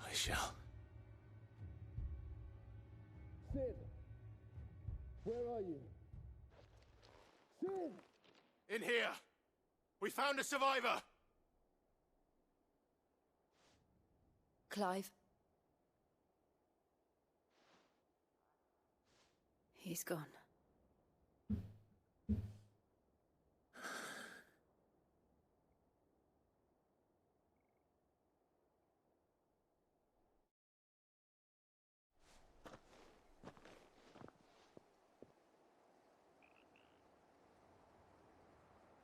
I shall. Sid! Where are you? Sid! In here! We found a survivor! Clive. He's gone.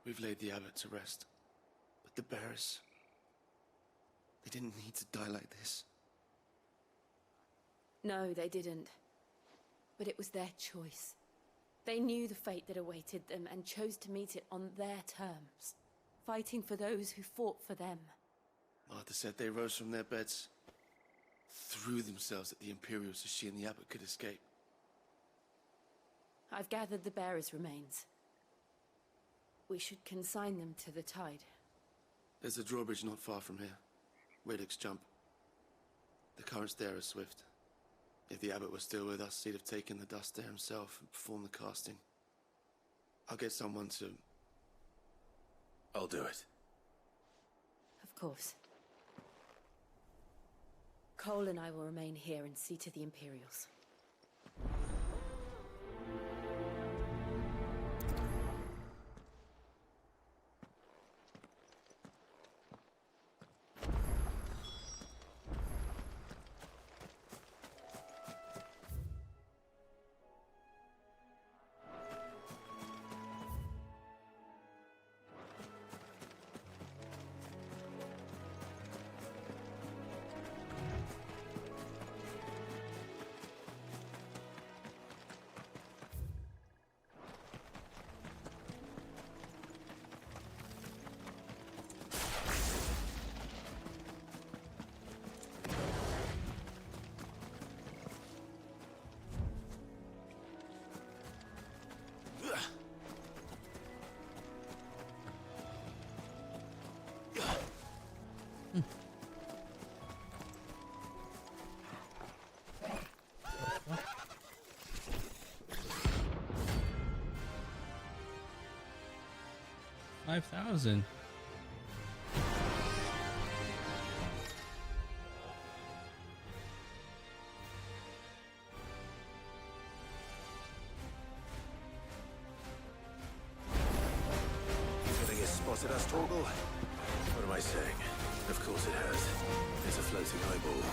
We've laid the abbot to rest. But the bearers... they didn't need to die like this. No, they didn't. But it was their choice. They knew the fate that awaited them and chose to meet it on their terms, fighting for those who fought for them. Martha said they rose from their beds, threw themselves at the Imperials so she and the abbot could escape. I've gathered the bearers' remains. We should consign them to the tide. There's a drawbridge not far from here. Radix Jump. The currents there are swift. If the abbot was still with us, he'd have taken the dust there himself and performed the casting. I'll get someone to... I'll do it. Of course. Cole and I will remain here and see to the Imperials. $5,000. Something has spotted us, Torgal? What am I saying? Of course it has. There's a floating eyeball.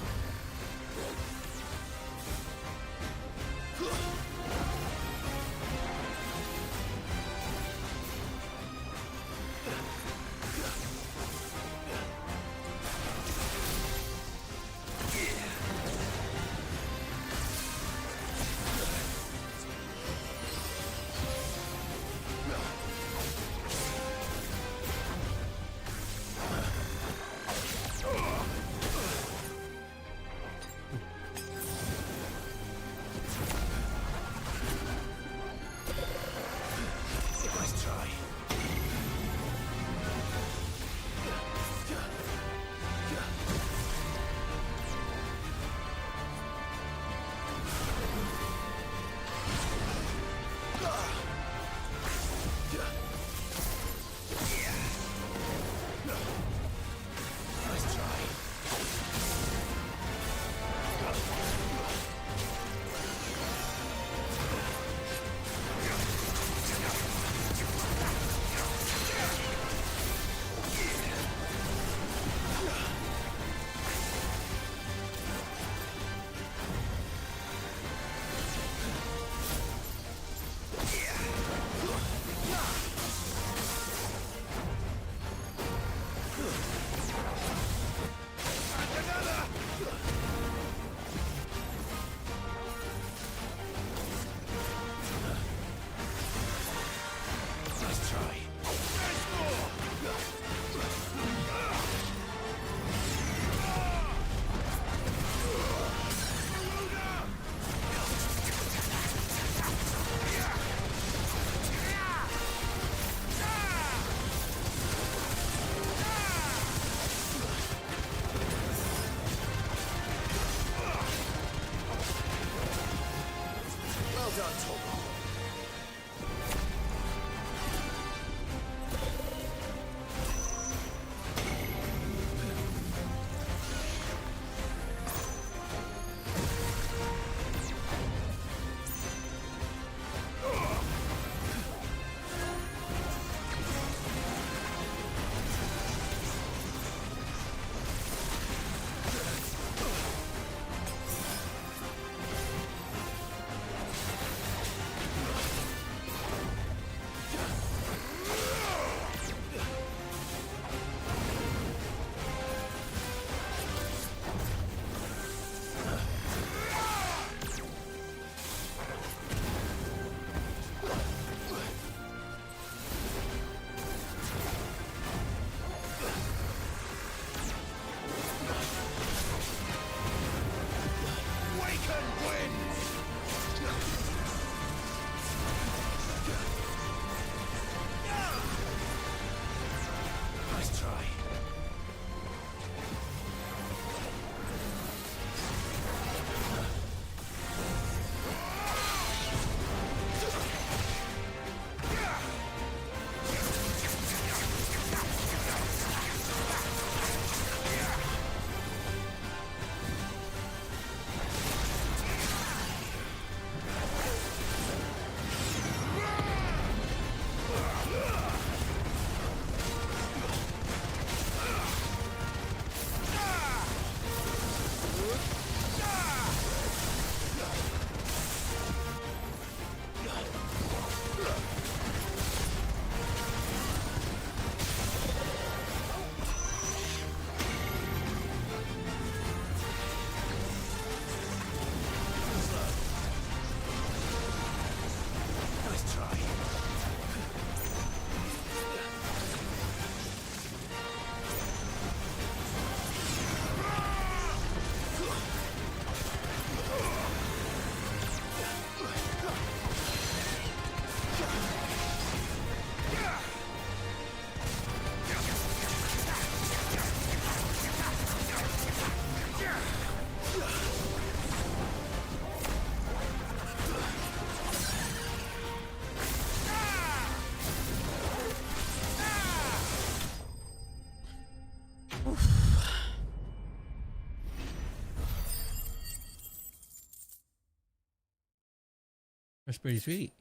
That's pretty sweet.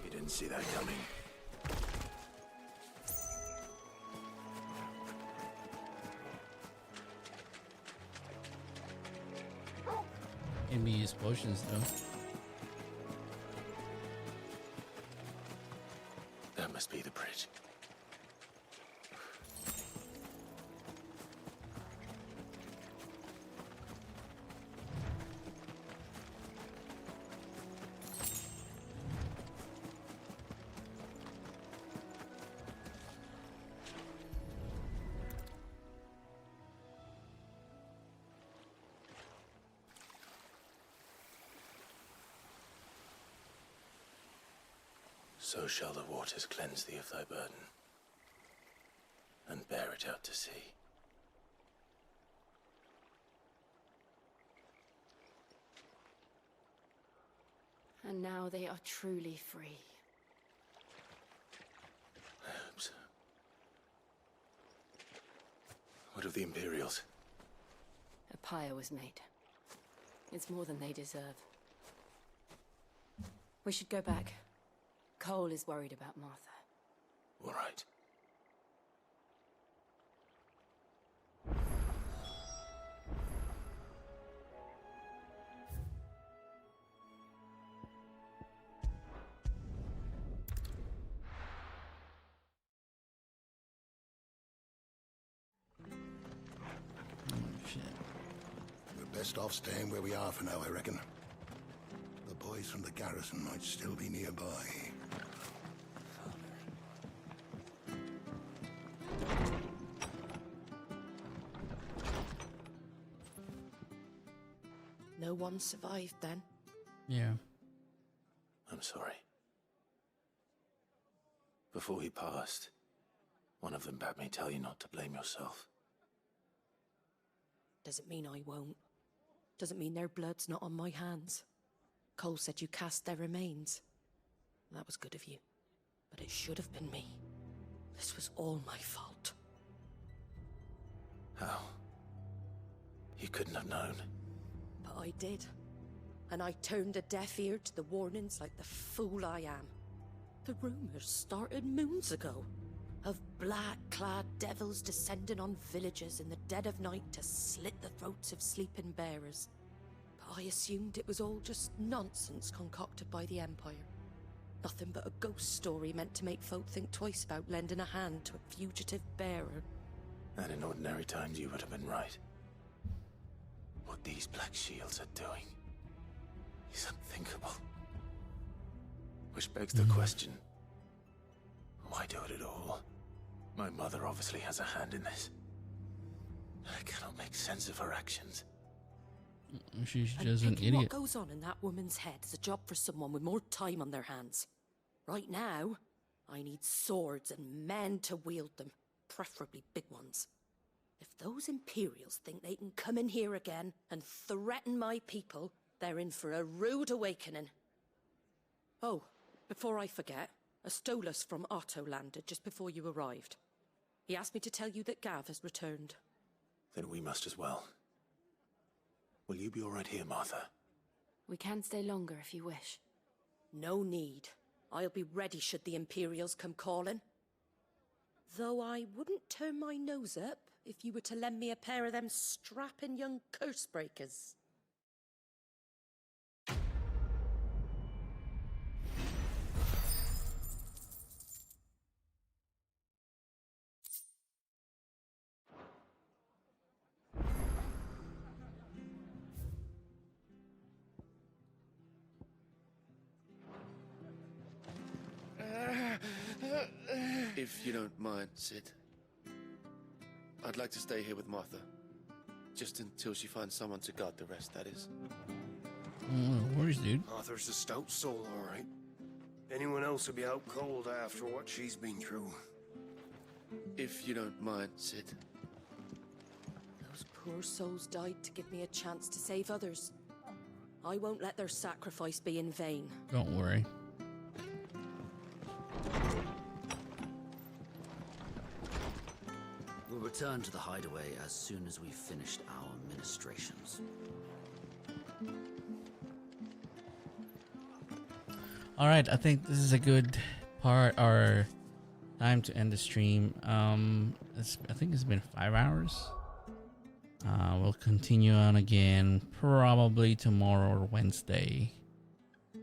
You didn't see that coming. Can be used potions though. That must be the bridge. So shall the waters cleanse thee of thy burden, and bear it out to sea. And now they are truly free. I hope so. What of the Imperials? A pyre was made. It's more than they deserve. We should go back. Cole is worried about Martha. All right. We're best off staying where we are for now, I reckon. The boys from the garrison might still be nearby. No one survived then? Yeah. I'm sorry. Before he passed, one of them bade me tell you not to blame yourself. Doesn't mean I won't. Doesn't mean their blood's not on my hands. Cole said you cast their remains. That was good of you. But it should have been me. This was all my fault. How? You couldn't have known. But I did. And I turned a deaf ear to the warnings like the fool I am. The rumors started moons ago. Of black-clad devils descending on villages in the dead of night to slit the throats of sleeping bearers. But I assumed it was all just nonsense concocted by the Empire. Nothing but a ghost story meant to make folk think twice about lending a hand to a fugitive bearer. And in ordinary times you would have been right. What these Black Shields are doing is unthinkable. Which begs the question, why do it at all? My mother obviously has a hand in this. I cannot make sense of her actions. She's And just an picking what idiot. goes on in that woman's head is a job for someone with more time on their hands. Right now, I need swords and men to wield them, preferably big ones. If those Imperials think they can come in here again and threaten my people, they're in for a rude awakening. Oh, before I forget, a Stolas from Otto landed just before you arrived. He asked me to tell you that Gav has returned. Then we must as well. Will you be all right here, Martha? We can stay longer if you wish. No need. I'll be ready should the Imperials come calling. Though I wouldn't turn my nose up if you were to lend me a pair of them strapping young curse breakers. If you don't mind, Sid. I'd like to stay here with Martha. Just until she finds someone to guard the rest, that is. No worries, dude. Arthur's a stout soul, all right. Anyone else would be out cold after what she's been through. If you don't mind, Sid. Those poor souls died to give me a chance to save others. I won't let their sacrifice be in vain. Don't worry. We'll return to the hideaway as soon as we've finished our ministrations. All right, I think this is a good part or time to end the stream. I think it's been 5 hours. We'll continue on again probably tomorrow or Wednesday.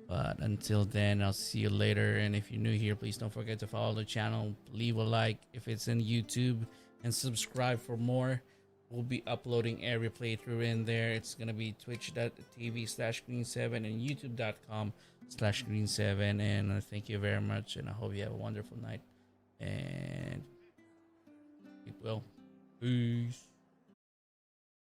But until then, I'll see you later. And if you're new here, please don't forget to follow the channel, leave a like if it's in YouTube, and subscribe for more. We'll be uploading every playthrough in there. It's going to be twitch.tv/green7 and youtube.com/green7. And I thank you very much. And I hope you have a wonderful night. And keep well. Peace.